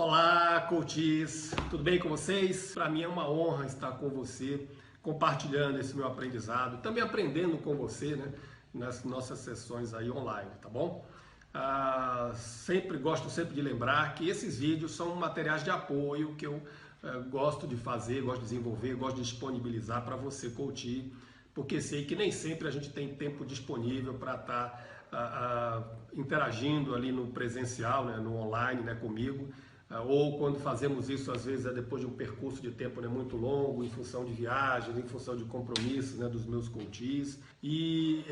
Olá, coaches! Tudo bem com vocês? Para mim é uma honra estar com você, compartilhando esse meu aprendizado, também aprendendo com você, né, nas nossas sessões aí online, tá bom? Gosto sempre de lembrar que esses vídeos são materiais de apoio que eu gosto de fazer, gosto de desenvolver, gosto de disponibilizar para você, coach, porque sei que nem sempre a gente tem tempo disponível para estar interagindo ali no presencial, né, no online, né, comigo. Ou quando fazemos isso, às vezes é depois de um percurso de tempo, né, muito longo, em função de viagens, em função de compromissos, né, dos meus coaches. E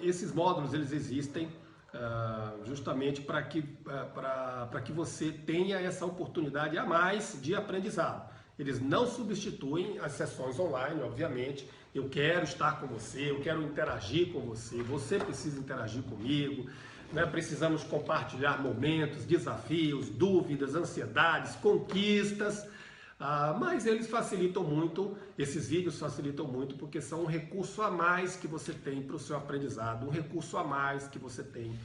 esses módulos, eles existem justamente para que você tenha essa oportunidade a mais de aprendizado. Eles não substituem as sessões online, obviamente. Eu quero estar com você, eu quero interagir com você, você precisa interagir comigo. Né? Precisamos compartilhar momentos, desafios, dúvidas, ansiedades, conquistas, mas eles facilitam muito, esses vídeos facilitam muito porque são um recurso a mais que você tem para o seu aprendizado, um recurso a mais que você tem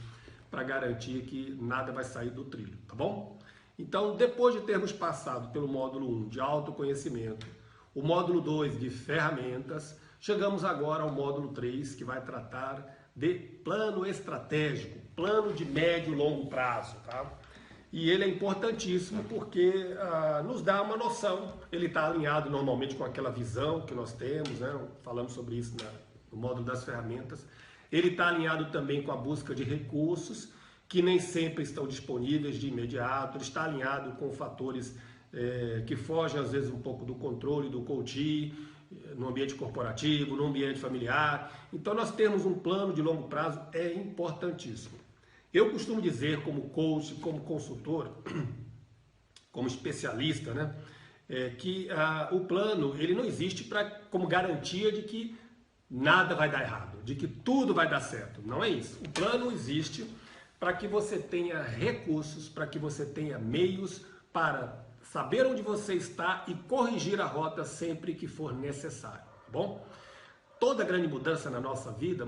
para garantir que nada vai sair do trilho, tá bom? Então, depois de termos passado pelo módulo 1 de autoconhecimento, o módulo 2 de ferramentas, chegamos agora ao módulo 3 que vai tratar de plano estratégico, plano de médio e longo prazo, tá? E ele é importantíssimo porque nos dá uma noção, ele está alinhado normalmente com aquela visão que nós temos, né? Falamos sobre isso no módulo das ferramentas. Ele está alinhado também com a busca de recursos, que nem sempre estão disponíveis de imediato, ele está alinhado com fatores que fogem às vezes um pouco do controle do coach, no ambiente corporativo, no ambiente familiar. Então nós temos um plano de longo prazo, é importantíssimo. Eu costumo dizer como coach, como consultor, como especialista, né, que o plano ele não existe como garantia de que nada vai dar errado, de que tudo vai dar certo. Não é isso. O plano existe para que você tenha recursos, para que você tenha meios para saber onde você está e corrigir a rota sempre que for necessário, tá bom? Toda grande mudança na nossa vida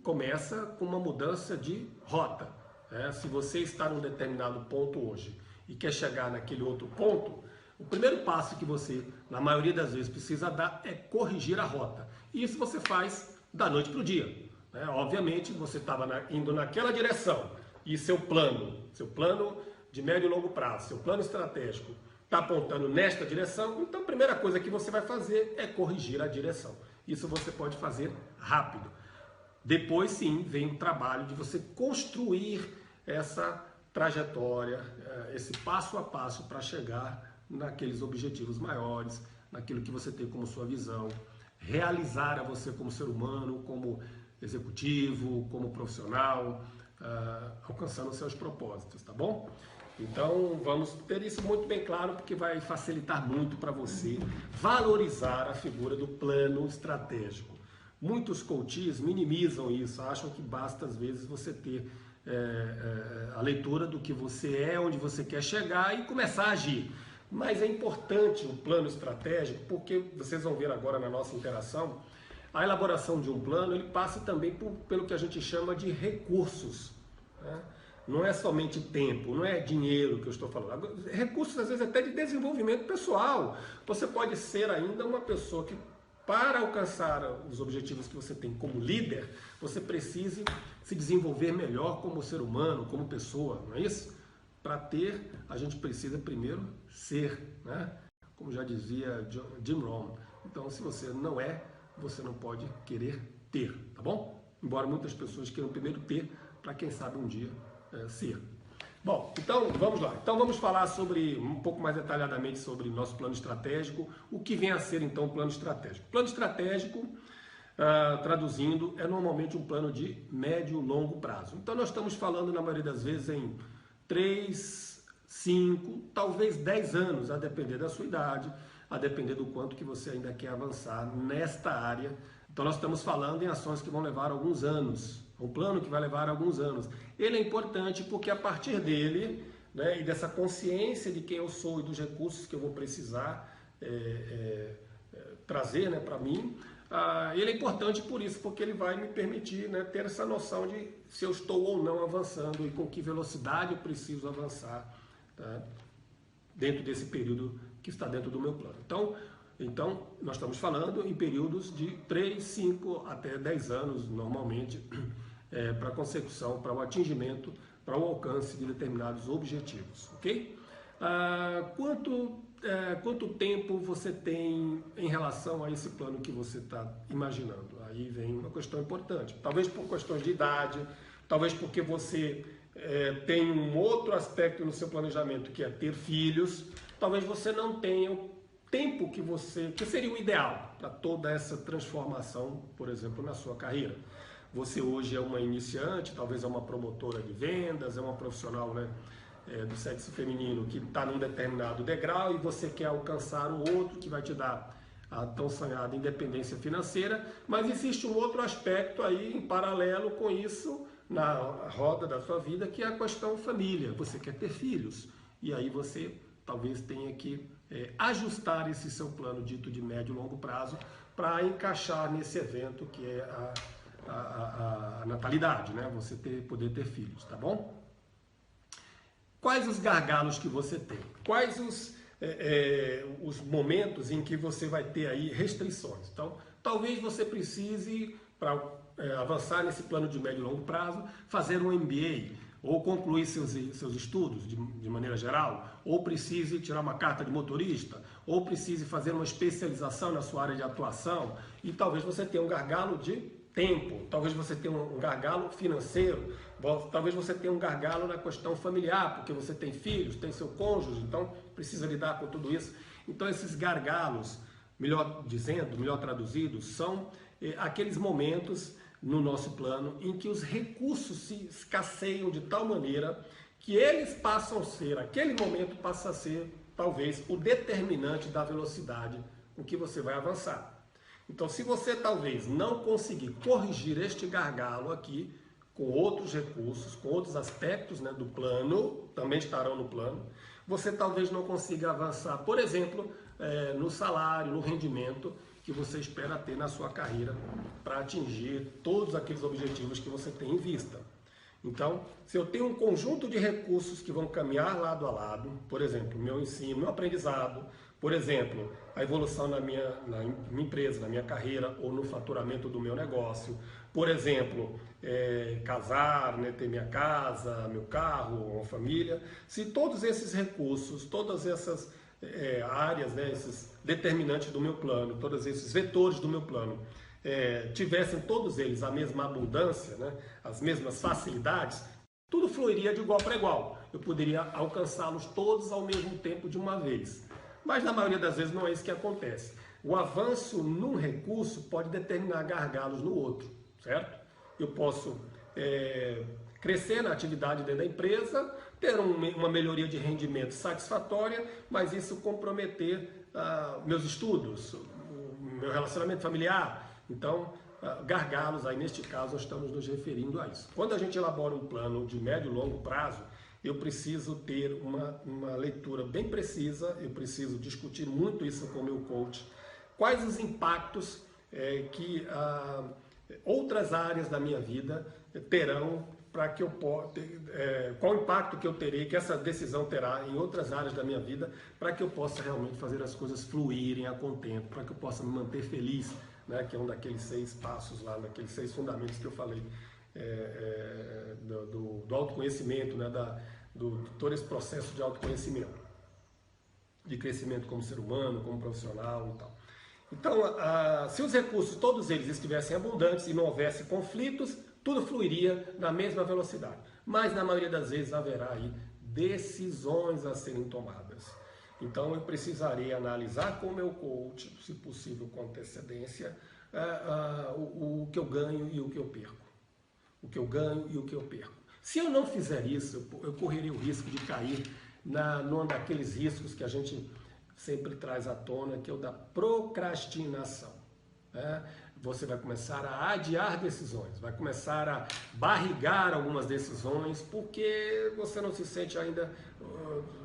começa com uma mudança de rota. Né? Se você está num determinado ponto hoje e quer chegar naquele outro ponto, o primeiro passo que você, na maioria das vezes, precisa dar é corrigir a rota. E isso você faz da noite para o dia. Né? Obviamente, você estava indo naquela direção e seu plano de médio e longo prazo, seu plano estratégico, está apontando nesta direção, então a primeira coisa que você vai fazer é corrigir a direção. Isso você pode fazer rápido. Depois sim vem o trabalho de você construir essa trajetória, esse passo a passo para chegar naqueles objetivos maiores, naquilo que você tem como sua visão, realizar a você como ser humano, como executivo, como profissional, alcançando seus propósitos, tá bom? Então vamos ter isso muito bem claro porque vai facilitar muito para você valorizar a figura do plano estratégico. Muitos coaches minimizam isso, acham que basta às vezes você ter a leitura do que você é, onde você quer chegar e começar a agir. Mas é importante o plano estratégico porque vocês vão ver agora na nossa interação, a elaboração de um plano ele passa também pelo que a gente chama de recursos, né? Não é somente tempo, não é dinheiro que eu estou falando. Recursos, às vezes, até de desenvolvimento pessoal. Você pode ser ainda uma pessoa que, para alcançar os objetivos que você tem como líder, você precise se desenvolver melhor como ser humano, como pessoa, não é isso? Para ter, a gente precisa primeiro ser, né? Como já dizia Jim Rohn. Então, se você não é, você não pode querer ter, tá bom? Embora muitas pessoas queiram primeiro ter, para quem sabe um dia ser. Bom, então vamos lá. Então vamos falar um pouco mais detalhadamente sobre o nosso plano estratégico, o que vem a ser então o plano estratégico. Plano estratégico, traduzindo, é normalmente um plano de médio e longo prazo. Então nós estamos falando na maioria das vezes em 3, 5, talvez 10 anos, a depender da sua idade, a depender do quanto que você ainda quer avançar nesta área. Então nós estamos falando em ações que vão levar alguns anos, um plano que vai levar alguns anos. Ele é importante porque a partir dele, né, e dessa consciência de quem eu sou e dos recursos que eu vou precisar trazer, né, para mim, ele é importante por isso, porque ele vai me permitir, né, ter essa noção de se eu estou ou não avançando e com que velocidade eu preciso avançar. Tá? dentro desse período que está dentro do meu plano. Então nós estamos falando em períodos de 3, 5 até 10 anos, normalmente, para a consecução, para o atingimento, para o alcance de determinados objetivos, ok? Quanto tempo você tem em relação a esse plano que você está imaginando? Aí vem uma questão importante. Talvez por questões de idade, talvez porque você tem um outro aspecto no seu planejamento, que é ter filhos. Talvez você não tenha o tempo que seria o ideal para toda essa transformação, por exemplo, na sua carreira. Você hoje é uma iniciante, talvez é uma promotora de vendas, é uma profissional, né, do sexo feminino que está num determinado degrau e você quer alcançar o outro que vai te dar a tão sonhada independência financeira, mas existe um outro aspecto aí em paralelo com isso na roda da sua vida, que é a questão família. Você quer ter filhos e aí você talvez tenha que ajustar esse seu plano dito de médio e longo prazo para encaixar nesse evento que é a natalidade, né? Você poder ter filhos, tá bom? Quais os gargalos que você tem? Quais os momentos em que você vai ter aí restrições? Então, talvez você precise, para avançar nesse plano de médio e longo prazo, fazer um MBA, ou concluir seus estudos de maneira geral, ou precise tirar uma carta de motorista, ou precise fazer uma especialização na sua área de atuação, e talvez você tenha um gargalo de tempo, talvez você tenha um gargalo financeiro, talvez você tenha um gargalo na questão familiar, porque você tem filhos, tem seu cônjuge, então precisa lidar com tudo isso. Então esses gargalos, melhor dizendo, melhor traduzidos, são aqueles momentos no nosso plano em que os recursos se escasseiam de tal maneira que eles passam a ser, aquele momento passa a ser talvez o determinante da velocidade com que você vai avançar. Então, se você talvez não conseguir corrigir este gargalo aqui, com outros recursos, com outros aspectos, né, do plano, também estarão no plano, você talvez não consiga avançar, por exemplo, no salário, no rendimento que você espera ter na sua carreira para atingir todos aqueles objetivos que você tem em vista. Então, se eu tenho um conjunto de recursos que vão caminhar lado a lado, por exemplo, meu ensino, meu aprendizado, por exemplo, a evolução na minha empresa, na minha carreira ou no faturamento do meu negócio, por exemplo, casar, né, ter minha casa, meu carro, uma família. Se todos esses recursos, todas essas áreas, né, esses determinantes do meu plano, todos esses vetores do meu plano, tivessem todos eles a mesma abundância, né, as mesmas facilidades, tudo fluiria de igual para igual. Eu poderia alcançá-los todos ao mesmo tempo de uma vez. Mas na maioria das vezes não é isso que acontece. O avanço num recurso pode determinar gargalos no outro, certo? Eu posso crescer na atividade dentro da empresa, ter uma melhoria de rendimento satisfatória, mas isso comprometer meus estudos, o meu relacionamento familiar. Então, gargalos, aí neste caso, nós estamos nos referindo a isso. Quando a gente elabora um plano de médio e longo prazo, eu preciso ter uma leitura bem precisa, eu preciso discutir muito isso com o meu coach. Quais os impactos que outras áreas da minha vida terão para que eu possa... qual o impacto que eu terei, que essa decisão terá em outras áreas da minha vida, para que eu possa realmente fazer as coisas fluírem a contento, para que eu possa me manter feliz, né, que é um daqueles 6 passos lá, daqueles 6 fundamentos que eu falei, do autoconhecimento, né, todo esse processo de autoconhecimento, de crescimento como ser humano, como profissional e tal. Então, se os recursos, todos eles estivessem abundantes e não houvesse conflitos, tudo fluiria na mesma velocidade. Mas, na maioria das vezes, haverá aí decisões a serem tomadas. Então, eu precisarei analisar com o meu coach, se possível com antecedência, o que eu ganho e o que eu perco. O que eu ganho e o que eu perco. Se eu não fizer isso, eu correria o risco de cair num daqueles riscos que a gente sempre traz à tona, que é o da procrastinação. Né? Você vai começar a adiar decisões, vai começar a barrigar algumas decisões, porque você não se sente ainda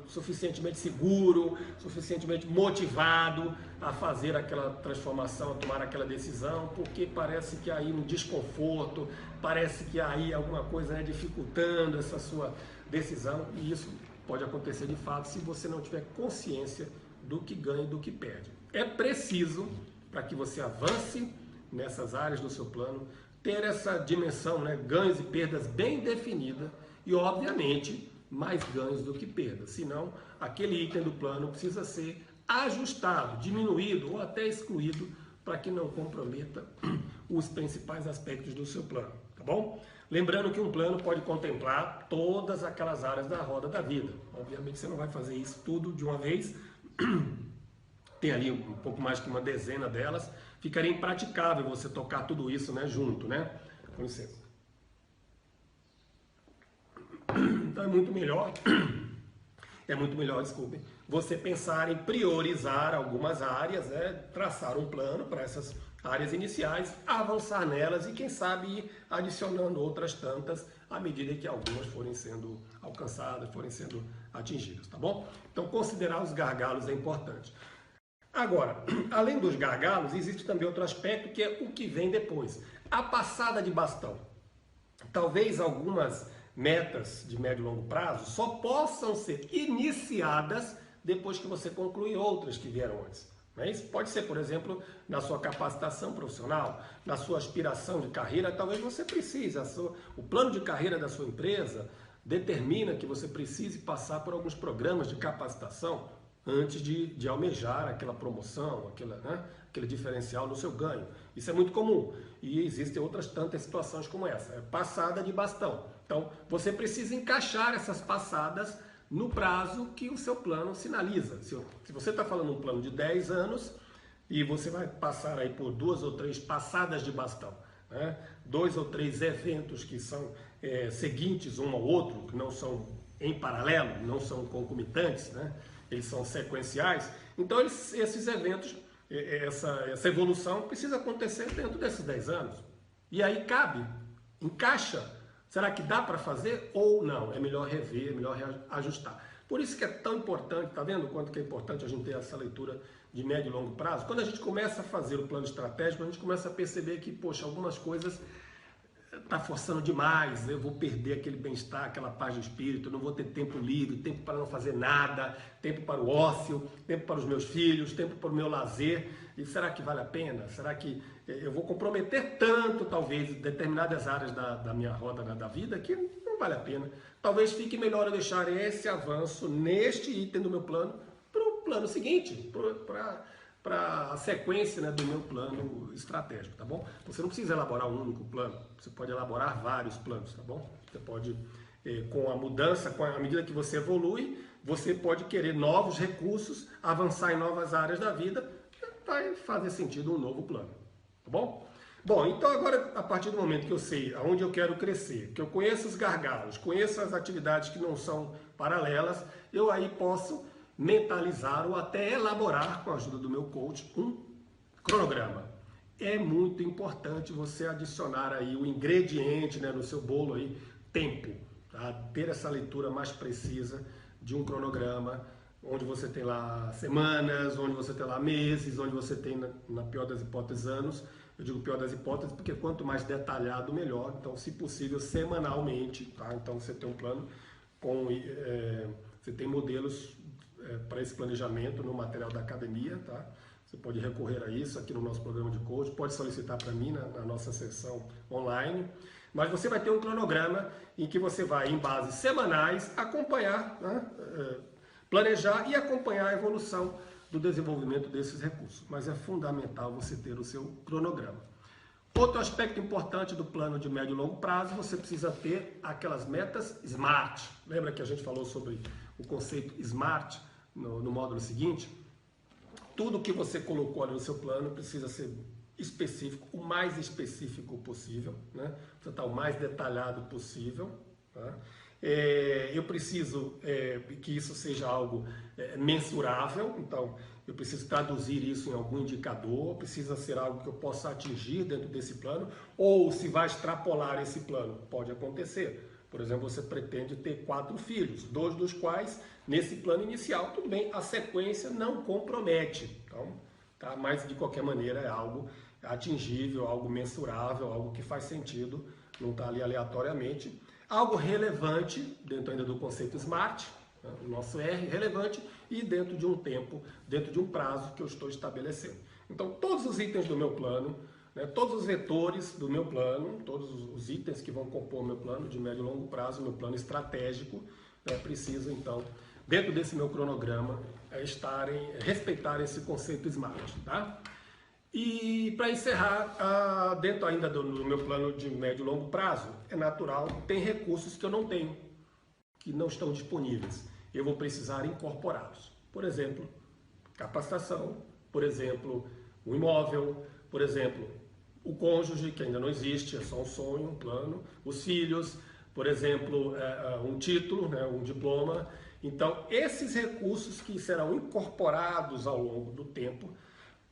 suficientemente seguro, suficientemente motivado a fazer aquela transformação, a tomar aquela decisão, porque parece que aí um desconforto, parece que aí alguma coisa dificultando essa sua decisão, e isso pode acontecer de fato se você não tiver consciência do que ganha e do que perde. É preciso, para que você avance nessas áreas do seu plano, ter essa dimensão, né, ganhos e perdas bem definida e, obviamente, mais ganhos do que perdas. Senão, aquele item do plano precisa ser ajustado, diminuído ou até excluído para que não comprometa os principais aspectos do seu plano, tá bom? Lembrando que um plano pode contemplar todas aquelas áreas da roda da vida. Obviamente você não vai fazer isso tudo de uma vez, tem ali um pouco mais que uma dezena delas, ficaria impraticável você tocar tudo isso, né, junto, né? Com licença. Então é muito melhor, desculpe, você pensar em priorizar algumas áreas, né, traçar um plano para essas áreas iniciais, avançar nelas e quem sabe ir adicionando outras tantas à medida que algumas forem sendo alcançadas, forem sendo atingidas, tá bom? Então considerar os gargalos é importante. Agora, além dos gargalos, existe também outro aspecto que é o que vem depois, a passada de bastão. Talvez algumas metas de médio e longo prazo só possam ser iniciadas depois que você concluir outras que vieram antes. Isso pode ser, por exemplo, na sua capacitação profissional, na sua aspiração de carreira, talvez você precise, o plano de carreira da sua empresa determina que você precise passar por alguns programas de capacitação antes de almejar aquela promoção, aquele diferencial no seu ganho. Isso é muito comum e existem outras tantas situações como essa, é passada de bastão. Então, você precisa encaixar essas passadas no prazo que o seu plano sinaliza. Se você está falando um plano de 10 anos e você vai passar aí por 2 ou 3 passadas de bastão, né? 2 ou 3 eventos que são seguintes um ao outro, que não são em paralelo, não são concomitantes, né? Eles são sequenciais, então esses eventos, essa evolução precisa acontecer dentro desses 10 anos. E aí cabe, encaixa. Será que dá para fazer ou não? É melhor rever, é melhor ajustar. Por isso que é tão importante, tá vendo o quanto que é importante a gente ter essa leitura de médio e longo prazo? Quando a gente começa a fazer o plano estratégico, a gente começa a perceber que, poxa, algumas coisas está forçando demais, eu vou perder aquele bem-estar, aquela paz de espírito, eu não vou ter tempo livre, tempo para não fazer nada, tempo para o ócio, tempo para os meus filhos, tempo para o meu lazer. E será que vale a pena? Será que eu vou comprometer tanto, talvez, determinadas áreas da minha roda da vida que não vale a pena? Talvez fique melhor eu deixar esse avanço neste item do meu plano para o plano seguinte, para a sequência, né, do meu plano estratégico, tá bom? Você não precisa elaborar um único plano, você pode elaborar vários planos, tá bom? Você pode, com a mudança, à medida que você evolui, você pode querer novos recursos, avançar em novas áreas da vida, vai fazer sentido um novo plano, tá bom? Bom, então agora, a partir do momento que eu sei aonde eu quero crescer, que eu conheço os gargalos, conheço as atividades que não são paralelas, eu aí posso mentalizar ou até elaborar, com a ajuda do meu coach, um cronograma. É muito importante você adicionar aí o ingrediente, né, no seu bolo aí, tempo, tá? Ter essa leitura mais precisa de um cronograma, onde você tem lá semanas, onde você tem lá meses, onde você tem, na pior das hipóteses, anos. Eu digo pior das hipóteses porque quanto mais detalhado, melhor. Então, se possível, semanalmente, tá? Então, você tem um plano você tem modelos para esse planejamento no material da academia, tá? Você pode recorrer a isso aqui no nosso programa de coach, pode solicitar para mim na nossa sessão online, mas você vai ter um cronograma em que você vai, em bases semanais, acompanhar, né? Planejar e acompanhar a evolução do desenvolvimento desses recursos. Mas é fundamental você ter o seu cronograma. Outro aspecto importante do plano de médio e longo prazo, você precisa ter aquelas metas SMART. Lembra que a gente falou sobre o conceito SMART no módulo seguinte? Tudo que você colocou ali no seu plano precisa ser específico, o mais específico possível, né? Precisa estar o mais detalhado possível, tá? Eu preciso que isso seja algo mensurável, então eu preciso traduzir isso em algum indicador, precisa ser algo que eu possa atingir dentro desse plano, ou se vai extrapolar esse plano, pode acontecer. Por exemplo, você pretende ter 4 filhos, 2 dos quais, nesse plano inicial, tudo bem, a sequência não compromete, então, tá? Mas de qualquer maneira é algo atingível, algo mensurável, algo que faz sentido, não está ali aleatoriamente. Algo relevante, dentro ainda do conceito SMART, O nosso R relevante e dentro de um tempo, dentro de um prazo que eu estou estabelecendo. Então, todos os itens do meu plano, né, todos os vetores do meu plano, todos os itens que vão compor o meu plano de médio e longo prazo, meu plano estratégico, precisam, então, dentro desse meu cronograma, respeitarem esse conceito SMART. Tá? E para encerrar, dentro ainda do meu plano de médio e longo prazo, é natural, tem recursos que eu não tenho, que não estão disponíveis. Eu vou precisar incorporá-los. Por exemplo, capacitação, por exemplo, o imóvel, por exemplo, o cônjuge, que ainda não existe, é só um sonho, um plano, os filhos, por exemplo, um título, né, um diploma. Então, esses recursos que serão incorporados ao longo do tempo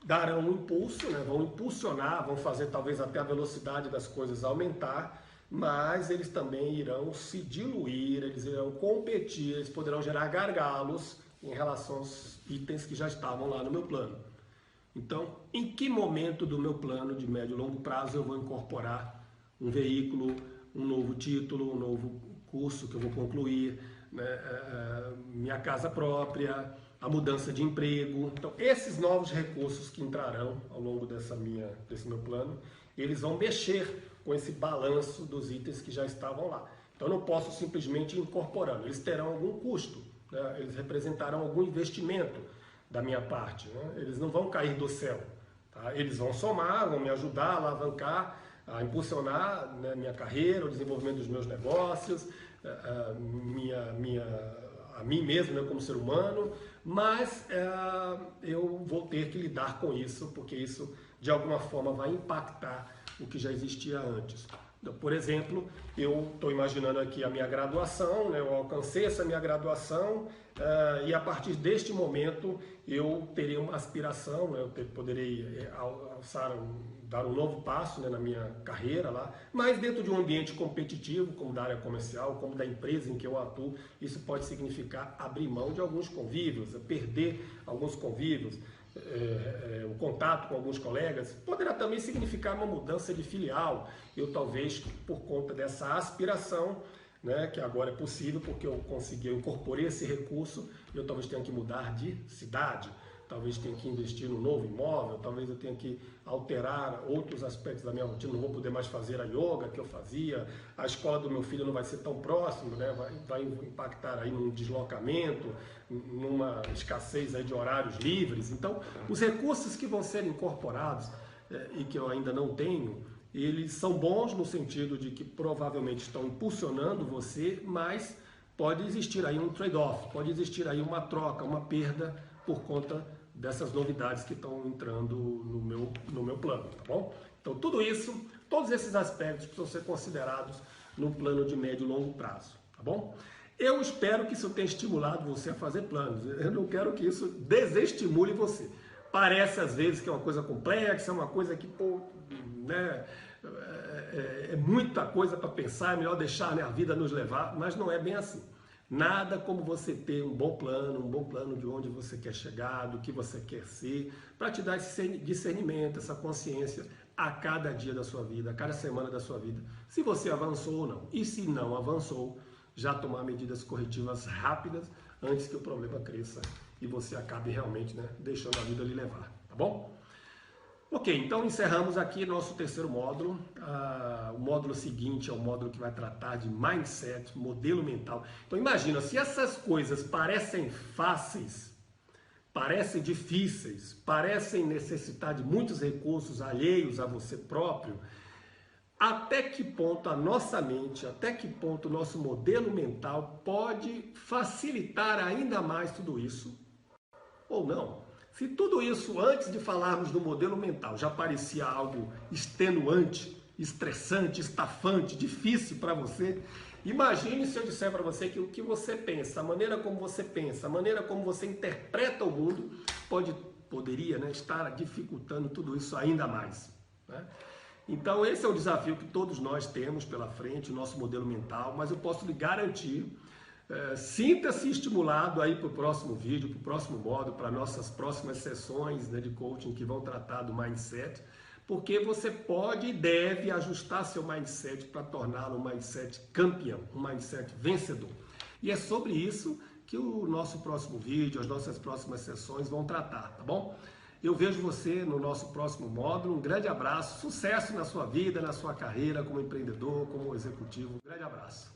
darão um impulso, né, vão impulsionar, vão fazer talvez até a velocidade das coisas aumentar, mas eles também irão se diluir, eles irão competir, eles poderão gerar gargalos em relação aos itens que já estavam lá no meu plano. Então, em que momento do meu plano de médio e longo prazo eu vou incorporar um veículo, um novo título, um novo curso que eu vou concluir, né, minha casa própria, a mudança de emprego? Então, esses novos recursos que entrarão ao longo desse meu plano, eles vão mexer com esse balanço dos itens que já estavam lá. Então, eu não posso simplesmente ir incorporando, eles terão algum custo, né? Eles representarão algum investimento da minha parte, né? Eles não vão cair do céu, tá? Eles vão somar, vão me ajudar a alavancar, a impulsionar, né, minha carreira, o desenvolvimento dos meus negócios, a mim mesmo, né, como ser humano, mas eu vou ter que lidar com isso, porque isso de alguma forma vai impactar o que já existia antes. Por exemplo, eu estou imaginando aqui a minha graduação, né, eu alcancei essa minha graduação e a partir deste momento eu terei uma aspiração, né, eu poderei dar um novo passo, né, na minha carreira lá, mas dentro de um ambiente competitivo, como da área comercial, como da empresa em que eu atuo, isso pode significar abrir mão de alguns convívios, perder alguns convívios, o contato com alguns colegas. Poderá também significar uma mudança de filial. Eu talvez, por conta dessa aspiração, né, que agora é possível porque eu incorporei esse recurso, eu talvez tenha que mudar de cidade, talvez tenha que investir no novo imóvel, talvez eu tenha que alterar outros aspectos da minha rotina, não vou poder mais fazer a yoga que eu fazia, a escola do meu filho não vai ser tão próximo, né, vai impactar aí num deslocamento, numa escassez aí de horários livres. Então, os recursos que vão ser incorporados e que eu ainda não tenho, eles são bons no sentido de que provavelmente estão impulsionando você, mas pode existir aí um trade-off, pode existir aí uma troca, uma perda por conta dessas novidades que estão entrando no meu plano, tá bom? Então tudo isso, todos esses aspectos precisam ser considerados no plano de médio e longo prazo, tá bom? Eu espero que isso tenha estimulado você a fazer planos, eu não quero que isso desestimule você. Parece às vezes que é uma coisa complexa, é uma coisa que, né, é muita coisa para pensar, é melhor deixar, né, a vida nos levar, mas não é bem assim. Nada como você ter um bom plano de onde você quer chegar, do que você quer ser, para te dar esse discernimento, essa consciência a cada dia da sua vida, a cada semana da sua vida, se você avançou ou não. E se não avançou, já tomar medidas corretivas rápidas antes que o problema cresça e você acabe realmente, né, deixando a vida lhe levar, tá bom? Ok, então encerramos aqui nosso terceiro módulo. O módulo seguinte é o módulo que vai tratar de mindset, modelo mental. Então imagina, se essas coisas parecem fáceis, parecem difíceis, parecem necessitar de muitos recursos alheios a você próprio, até que ponto a nossa mente, até que ponto o nosso modelo mental pode facilitar ainda mais tudo isso ou não? Se tudo isso, antes de falarmos do modelo mental, já parecia algo extenuante, estressante, estafante, difícil para você, imagine se eu disser para você que o que você pensa, a maneira como você pensa, a maneira como você interpreta o mundo, poderia, né, estar dificultando tudo isso ainda mais, né? Então esse é o desafio que todos nós temos pela frente, o nosso modelo mental, mas eu posso lhe garantir, sinta-se estimulado aí para o próximo vídeo, para o próximo módulo, para nossas próximas sessões, né, de coaching que vão tratar do mindset, porque você pode e deve ajustar seu mindset para torná-lo um mindset campeão, um mindset vencedor. E é sobre isso que o nosso próximo vídeo, as nossas próximas sessões vão tratar, tá bom? Eu vejo você no nosso próximo módulo. Um grande abraço, sucesso na sua vida, na sua carreira como empreendedor, como executivo. Um grande abraço.